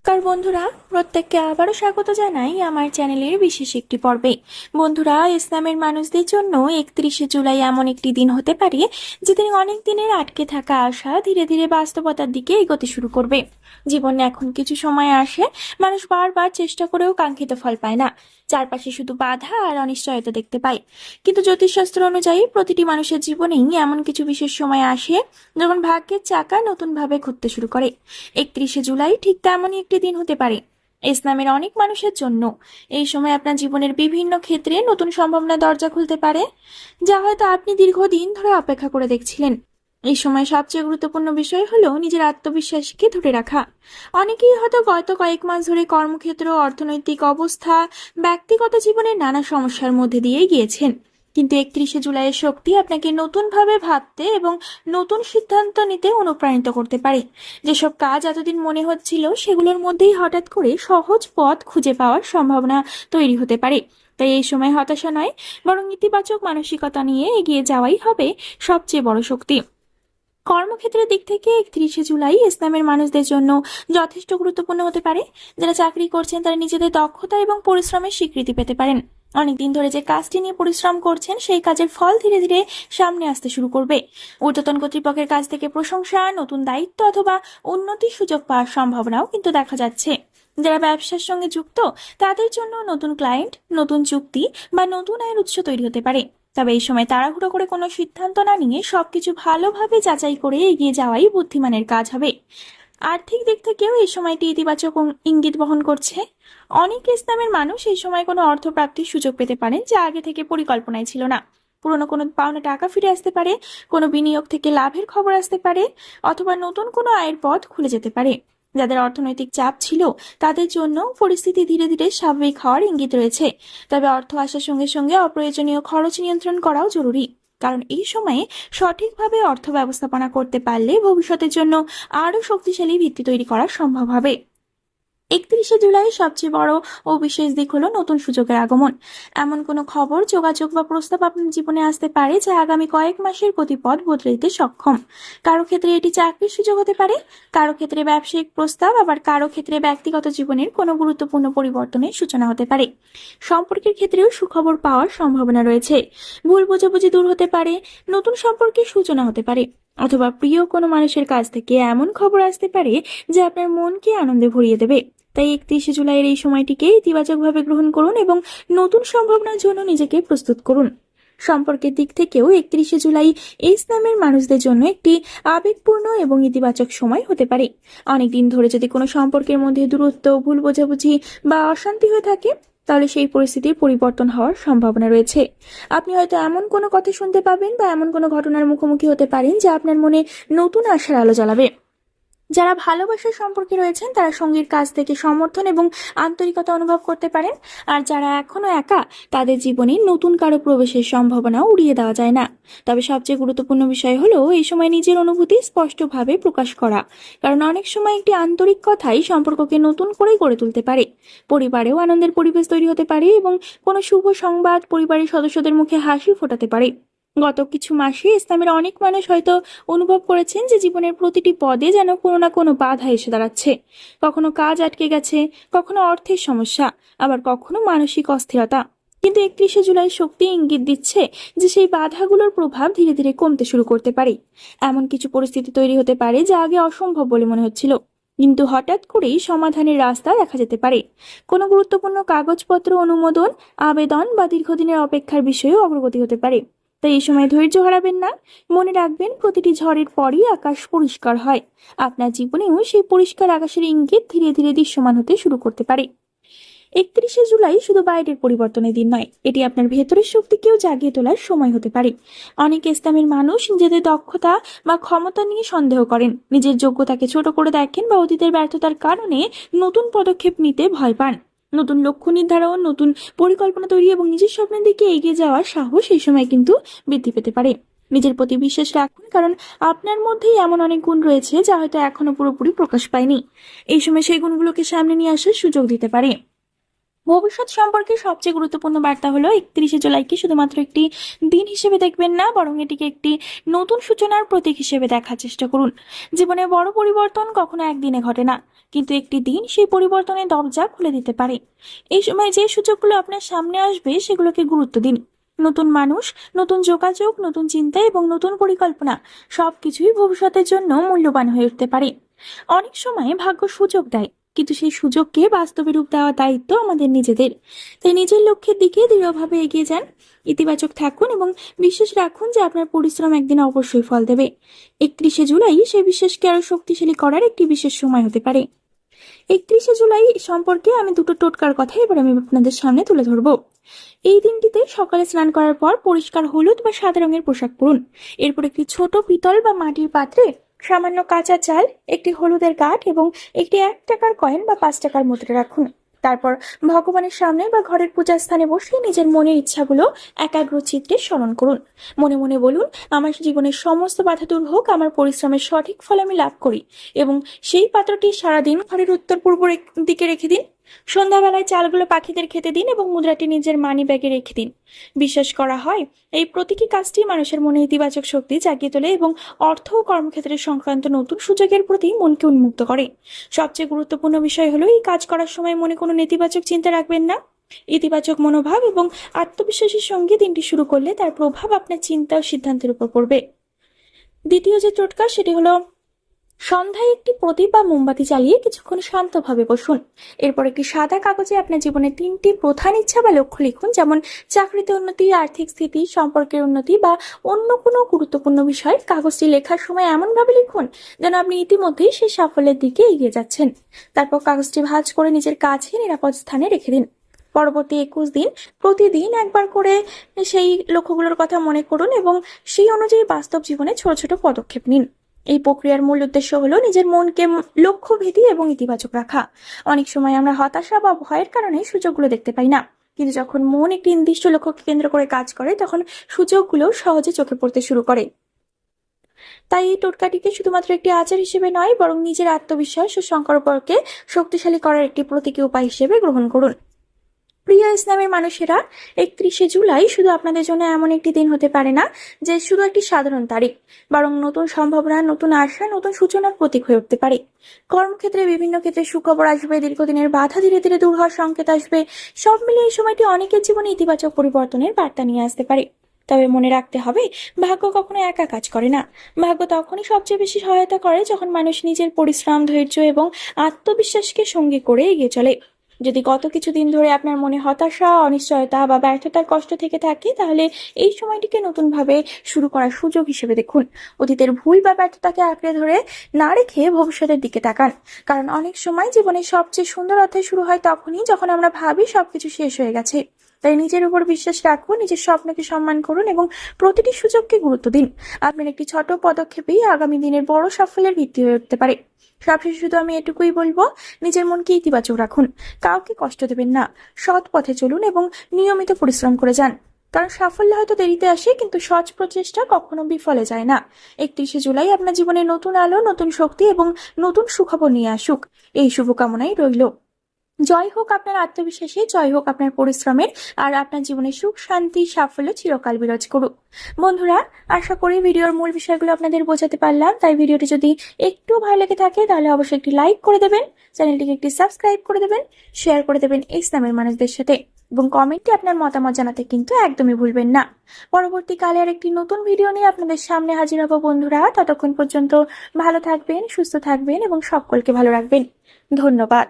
নমস্কার বন্ধুরা, প্রত্যেককে আবারও স্বাগত জানাই আমার চ্যানেলের বিশেষ একটি পর্বে। বন্ধুরা, ইসলামের মানুষদের জন্য 31শে জুলাই এমন একটি দিন হতে পারে যেদিন অনেক দিনের আটকে থাকা আশা ধীরে ধীরে বাস্তবতার দিকে এগোতে শুরু করবে। জীবনে এখন কিছু সময় আসে মানুষ বারবার চেষ্টা করেও কাঙ্ক্ষিত ফল পায় না, চারপাশে শুধু বাধা আর অনিশ্চয়তা দেখতে পায়। কিন্তু জ্যোতিষশাস্ত্র অনুযায়ী প্রতিটি মানুষের জীবনেই এমন কিছু বিশেষ সময় আসে যখন ভাগ্যের চাকা নতুন ভাবে ঘুরতে শুরু করে। 31শে জুলাই ঠিক তেমনই একটি দিন হতে পারে ইসলামের অনেক মানুষের জন্য। এই সময় আপনার জীবনের বিভিন্ন ক্ষেত্রে নতুন সম্ভাবনা দরজা খুলতে পারে, যা হয়তো আপনি দীর্ঘদিন ধরে অপেক্ষা করে দেখছিলেন। এই সময় সবচেয়ে গুরুত্বপূর্ণ বিষয় হলো নিজের আত্মবিশ্বাসকে ধরে রাখা। অনেকেই হয়তো গত কয়েক মাস ধরে কর্মক্ষেত্র, অর্থনৈতিক অবস্থা, ব্যক্তিগত জীবনের নানা সমস্যার মধ্যে দিয়ে গিয়েছেন। কিন্তু 31শে জুলাইয়ের শক্তি আপনাকে নতুনভাবে ভাবতে এবং নতুন সিদ্ধান্ত নিতে অনুপ্রাণিত করতে পারে। যেসব কাজ এতদিন মনে হচ্ছিল সেগুলোর মধ্যেই হঠাৎ করে সহজ পথ খুঁজে পাওয়ার সম্ভাবনা তৈরি হতে পারে। তাই এই সময় হতাশা নয়, বরং ইতিবাচক মানসিকতা নিয়ে এগিয়ে যাওয়াই হবে সবচেয়ে বড় শক্তি। কর্মক্ষেত্রের দিক থেকে 31শে জুলাই ইসলামের মানুষদের জন্য যথেষ্ট গুরুত্বপূর্ণ হতে পারে। যারা চাকরি করছেন তারা নিজেদের দক্ষতা এবং পরিশ্রমের স্বীকৃতি পেতে পারেন। অনেকদিন ধরে যে কাজটি নিয়ে পরিশ্রম করছেন সেই কাজের ফল ধীরে ধীরে সামনে আসতে শুরু করবে। ঊর্ধ্বতন কর্তৃপক্ষের কাছ থেকে প্রশংসা, নতুন দায়িত্ব অথবা উন্নতির সুযোগ পাওয়ার সম্ভাবনাও কিন্তু দেখা যাচ্ছে। যারা ব্যবসার সঙ্গে যুক্ত তাদের জন্য নতুন ক্লায়েন্ট, নতুন চুক্তি বা নতুন আয়ের উৎস তৈরি হতে পারে। তবে এই সময় তাড়াহুড়ো করে কোনো সিদ্ধান্ত না নিয়ে সবকিছু ভালোভাবে যাচাই করে এগিয়ে যাওয়াই বুদ্ধিমানের কাজ হবে। আর্থিক দিক থেকেও এই সময়টি ইতিবাচক ইঙ্গিত বহন করছে। অনেক ইসলামের মানুষ এই সময় কোনো অর্থ প্রাপ্তির সুযোগ পেতে পারেন যা আগে থেকে পরিকল্পনায় ছিল না। পুরনো কোনো পাওনা টাকা ফিরে আসতে পারে, কোনো বিনিয়োগ থেকে লাভের খবর আসতে পারে, অথবা নতুন কোনো আয়ের পথ খুলে যেতে পারে। যাদের অর্থনৈতিক চাপ ছিল তাদের জন্য পরিস্থিতি ধীরে ধীরে স্বাভাবিক হওয়ার ইঙ্গিত রয়েছে। তবে অর্থ আসার সঙ্গে সঙ্গে অপ্রয়োজনীয় খরচ নিয়ন্ত্রণ করাও জরুরি, কারণ এই সময়ে সঠিকভাবে অর্থ ব্যবস্থাপনা করতে পারলে ভবিষ্যতের জন্য আরও শক্তিশালী ভিত্তি তৈরি করা সম্ভব হবে। 31শে জুলাই সবচেয়ে বড় ও বিশেষ দিক হলো নতুন সুযোগের আগমন। এমন কোনো খবর, যোগাযোগ বা প্রস্তাব আপনার জীবনে আসতে পারে যা আগামী কয়েক মাসের গতিপথ বদলে দিতে সক্ষম। কারো ক্ষেত্রে এটি চাকরির সুযোগ হতে পারে, কারো ক্ষেত্রে ব্যবসায়িক প্রস্তাব, আবার কারো ক্ষেত্রে ব্যক্তিগত জীবনের কোনো গুরুত্বপূর্ণ পরিবর্তনের সূচনা হতে পারে। সম্পর্কের ক্ষেত্রেও সুখবর পাওয়ার সম্ভাবনা রয়েছে। ভুল বোঝাবুঝি দূর হতে পারে, নতুন সম্পর্কের সূচনা হতে পারে, অথবা প্রিয় কোনো মানুষের কাছ থেকে এমন খবর আসতে পারে যা আপনার মনকে আনন্দে ভরিয়ে দেবে। তাই 31শে জুলাইয়ের এই সময়টিকে ইতিবাচকভাবে গ্রহণ করুন এবং নতুন সম্ভাবনার জন্য নিজেকে প্রস্তুত করুন। সম্পর্কের দিক থেকেও 31শে জুলাই ইসলামের মানুষদের জন্য একটি আবেগপূর্ণ এবং ইতিবাচক সময় হতে পারে। অনেকদিন ধরে যদি কোনো সম্পর্কের মধ্যে দূরত্ব, ভুল বোঝাবুঝি বা অশান্তি হয়ে থাকে তাহলে সেই পরিস্থিতির পরিবর্তন হওয়ার সম্ভাবনা রয়েছে। আপনি হয়তো এমন কোনো কথা শুনতে পাবেন বা এমন কোনো ঘটনার মুখোমুখি হতে পারেন যা আপনার মনে নতুন আশার আলো জ্বালাবে। যারা ভালোবাসার সম্পর্কে রয়েছেন তারা সঙ্গীর কাছ থেকে সমর্থন এবং আন্তরিকতা অনুভব করতে পারেন। আর যারা এখনো একা, তাদের জীবনে নতুন কারো প্রবেশের সম্ভাবনাও উড়িয়ে দেওয়া যায় না। তবে সবচেয়ে গুরুত্বপূর্ণ বিষয় হলো এই সময় নিজের অনুভূতি স্পষ্টভাবে প্রকাশ করা, কারণ অনেক সময় একটি আন্তরিক কথাই সম্পর্ককে নতুন করে গড়ে তুলতে পারে। পরিবারেও আনন্দের পরিবেশ তৈরি হতে পারে এবং কোনো শুভ সংবাদ পরিবারের সদস্যদের মুখে হাসি ফোটাতে পারে। গত কিছু মাসে ইসলামের অনেক মানুষ হয়তো অনুভব করেছেন যে জীবনের প্রতিটি পদে যেন কোনো না কোনো বাধা এসে দাঁড়াচ্ছে। কখনো কাজ আটকে গেছে, কখনো অর্থের সমস্যা, আবার কখনো মানসিক অস্থিরতা। কিন্তু 31শে জুলাই শক্তি ইঙ্গিত দিচ্ছে যে সেই বাধাগুলোর প্রভাব ধীরে ধীরে কমতে শুরু করতে পারে। এমন কিছু পরিস্থিতি তৈরি হতে পারে যা আগে অসম্ভব বলে মনে হচ্ছিল, কিন্তু হঠাৎ করেই সমাধানের রাস্তা দেখা যেতে পারে। কোনো গুরুত্বপূর্ণ কাগজপত্র অনুমোদন, আবেদন বা দীর্ঘদিনের অপেক্ষার বিষয়েও অগ্রগতি হতে পারে। তাই এই সময় ধৈর্য হারাবেন না। মনে রাখবেন, প্রতিটি ঝড়ের পরই আকাশ পরিষ্কার হয়। আপনার জীবনেও সেই পরিষ্কার আকাশের ইঙ্গিত ধীরে ধীরে দৃশ্যমান হতে শুরু করতে পারে। 31শে জুলাই শুধু বাইরের পরিবর্তনের দিন নয়, এটি আপনার ভেতরের শক্তিকেও জাগিয়ে তোলার সময় হতে পারে। অনেক ইসলামের মানুষ নিজেদের দক্ষতা বা ক্ষমতা নিয়ে সন্দেহ করেন, নিজের যোগ্যতাকে ছোট করে দেখেন বা অতীতের ব্যর্থতার কারণে নতুন পদক্ষেপ নিতে ভয় পান। নতুন লক্ষ্য নির্ধারণ, নতুন পরিকল্পনা তৈরি এবং নিজের স্বপ্নের দিকে এগিয়ে যাওয়ার সাহস এই সময় কিন্তু বৃদ্ধি পেতে পারে। নিজের প্রতি বিশ্বাস রাখুন, কারণ আপনার মধ্যেই এমন অনেক গুণ রয়েছে যা হয়তো এখনো পুরোপুরি প্রকাশ পায়নি। এই সময় সেই গুণগুলোকে সামনে নিয়ে আসার সুযোগ দিতে পারে। ভবিষ্যৎ সম্পর্কে সবচেয়ে গুরুত্বপূর্ণ বার্তা হলো 31শে জুলাইকে শুধুমাত্র একটি দিন হিসেবে দেখবেন না, বরং এটিকে একটি নতুন সূচনার প্রতীক হিসেবে দেখার চেষ্টা করুন। জীবনে বড় পরিবর্তন কখনো একদিনে ঘটে না, কিন্তু একটি দিন সেই পরিবর্তনের দরজা খুলে দিতে পারে। এই সময় যে সুযোগগুলো আপনার সামনে আসবে সেগুলোকে গুরুত্ব দিন। নতুন মানুষ, নতুন যোগাযোগ, নতুন চিন্তা এবং নতুন পরিকল্পনা সবকিছুই ভবিষ্যতের জন্য মূল্যবান হয়ে উঠতে পারে। অনেক সময় ভাগ্য সুযোগ দেয়, কিন্তু সেই সুযোগকে বাস্তবে রূপ দেওয়ার দায়িত্ব আমাদের নিজেদের। তাই নিজের লক্ষ্যের দিকে দৃঢ়ভাবে এগিয়ে যান, ইতিবাচক থাকুন এবং বিশ্বাস রাখুন যে আপনার পরিশ্রম একদিন অবশ্যই ফল দেবে। 31শে জুলাই সেই বিশ্বাসকে আরো শক্তিশালী করার একটি বিশেষ সময় হতে পারে। 31শে জুলাই সম্পর্কে আমি দুটো টোটকার কথা এবার আমি আপনাদের সামনে তুলে ধরবো। এই দিনটিতে সকালে স্নান করার পর পরিষ্কার হলুদ বা সাদা রঙের পোশাক পরুন। এরপর একটি ছোট পিতল বা মাটির পাত্রে সামান্য কাঁচা চাল, একটি হলুদের গাঁঠ এবং একটি 1 টাকার কয়েন বা 5 টাকার মুদ্রা রাখুন। তারপর ভগবানের সামনে বা ঘরের পূজার স্থানে বসে নিজের মনের ইচ্ছাগুলো একাগ্র চিত্তে স্মরণ করুন। মনে মনে বলুন, আমার জীবনের সমস্ত বাধা দূর হোক, আমার পরিশ্রমের সঠিক ফল আমি লাভ করি। এবং সেই পাত্রটি সারাদিন ঘরের উত্তর পূর্ব দিকে রেখে দিন। সন্ধ্যাবেলায় চালগুলো পাখিদের খেতে দিন এবং মুদ্রাটি নিজের মানি ব্যাগে রেখে দিন। বিশ্বাস করা হয় এই প্রতীকী কাজটি মানুষের মনে ইতিবাচক শক্তি জাগিয়ে তোলে এবং অর্থ ও কর্মক্ষেত্রের সংক্রান্ত নতুন সুযোগের প্রতি মনকে উন্মুক্ত করে। সবচেয়ে গুরুত্বপূর্ণ বিষয় হলো এই কাজ করার সময় মনে কোনো নেতিবাচক চিন্তা রাখবেন না। ইতিবাচক মনোভাব এবং আত্মবিশ্বাসের সঙ্গে দিনটি শুরু করলে তার প্রভাব আপনার চিন্তা ও সিদ্ধান্তের উপর পড়বে। দ্বিতীয় যে টোটকা সেটি হলো সন্ধ্যায় একটি প্রদীপ বা মোমবাতি জ্বালিয়ে কিছুক্ষণ শান্তভাবে বসুন। এরপর একটি সাদা কাগজে আপনার জীবনের 3টি প্রধান ইচ্ছা বা লক্ষ্য লিখুন, যেমন চাকরিতে উন্নতি, আর্থিক স্থিতি, সম্পর্কের উন্নতি বা অন্য কোনো গুরুত্বপূর্ণ বিষয়। কাগজটি লেখার সময় এমনভাবে লিখুন যেন আপনি ইতিমধ্যেই সেই সাফল্যের দিকে এগিয়ে যাচ্ছেন। তারপর কাগজটি ভাঁজ করে নিজের কাছে নিরাপদ স্থানে রেখে দিন। পরবর্তী 21 দিন প্রতিদিন একবার করে সেই লক্ষ্যগুলোর কথা মনে করুন এবং সেই অনুযায়ী বাস্তব জীবনে ছোট ছোট পদক্ষেপ নিন। এই প্রক্রিয়ার মূল উদ্দেশ্য হলো নিজের মনকে লক্ষ্যভেদী এবং ইতিবাচক রাখা। অনেক সময় আমরা হতাশা বা ভয়ের কারণে সুযোগগুলো দেখতে পাই না, কিন্তু যখন মন একটি নির্দিষ্ট লক্ষ্যকে কেন্দ্র করে কাজ করে তখন সুযোগগুলো সহজে চোখে পড়তে শুরু করে। তাই এই টোটকাটিকে শুধুমাত্র একটি আচার হিসেবে নয়, বরং নিজের আত্মবিশ্বাস ও সংকল্পকে শক্তিশালী করার একটি প্রতীকী উপায় হিসেবে গ্রহণ করুন। প্রিয় ইসলামের মানুষেরা, 31শে জুলাই শুধু আপনাদের জন্য এমন একটি দিন হতে পারে না যে শুধু একটি সাধারণ তারিখ, বরং নতুন সম্ভাবনা, নতুন আশা, নতুন সূচনার প্রতীক হয়ে উঠতে পারে। কর্মক্ষেত্রে বিভিন্ন ক্ষেত্রে সুখবর আসবে, দীর্ঘদিনের বাধা ধীরে ধীরে দূর হওয়ার সংকেত আসবে। সব মিলিয়ে এই সময়টি অনেকের জীবনে ইতিবাচক পরিবর্তনের বার্তা নিয়ে আসতে পারে। তবে মনে রাখতে হবে, ভাগ্য কখনো একা কাজ করে না। ভাগ্য তখনই সবচেয়ে বেশি সহায়তা করে যখন মানুষ নিজের পরিশ্রম, ধৈর্য এবং আত্মবিশ্বাসকে সঙ্গী করে এগিয়ে চলে। যদি গত কিছুদিন ধরে আপনার মনে হতাশা, অনিশ্চয়তা বা ব্যর্থতার কষ্ট থেকে থাকে, তাহলে এই সময়টিকে নতুনভাবে শুরু করার সুযোগ হিসেবে দেখুন। অতীতের ভুল বা ব্যর্থতাকে আঁকড়ে ধরে না রেখে ভবিষ্যতের দিকে তাকান, কারণ অনেক সময় জীবনের সবচেয়ে সুন্দর অধ্যায় শুরু হয় তখনই যখন আমরা ভাবি সবকিছু শেষ হয়ে গেছে। তাই নিজের উপর বিশ্বাস রাখুন, নিজের স্বপ্নকে সম্মান করুন এবং প্রতিটি সুযোগকে গুরুত্ব দিন। আপনার একটি ছোট পদক্ষেপই আগামী দিনের বড় সাফল্যের ভিত্তি হয়ে উঠতে পারে। সবশেষে শুধু আমি এটুকুই বলবো, নিজের মনকে ইতিবাচক রাখুন, কাউকে কষ্ট দেবেন না, সৎ পথে চলুন এবং নিয়মিত পরিশ্রম করে যান। কারণ সাফল্য হয়তো দেরিতে আসে, কিন্তু সৎ প্রচেষ্টা কখনো বিফলে যায় না। 31শে জুলাই আপনার জীবনে নতুন আলো, নতুন শক্তি এবং নতুন সুখবর নিয়ে আসুক, এই শুভকামনাই রইল। জয় হোক আপনার আত্মবিশ্বাসে, জয় হোক আপনার পরিশ্রমের, আর আপনার জীবনে সুখ, শান্তি, সাফল্য চিরকাল বিরাজ করুক। বন্ধুরা, আশা করি ভিডিওর মূল বিষয়গুলো আপনাদের বোঝাতে পারলাম। তাই ভিডিওটি যদি একটু ভালো লেগে থাকে তাহলে অবশ্যই একটি লাইক করে দেবেন, চ্যানেলটিকে একটি সাবস্ক্রাইব করে দেবেন, শেয়ার করে দেবেন ইসলামের মানুষদের সাথে এবং কমেন্টে আপনার মতামত জানাতে কিন্তু একদমই ভুলবেন না। পরবর্তীকালে আর একটি নতুন ভিডিও নিয়ে আপনাদের সামনে হাজির হব বন্ধুরা। ততক্ষণ পর্যন্ত ভালো থাকবেন, সুস্থ থাকবেন এবং সকলকে ভালো রাখবেন। ধন্যবাদ।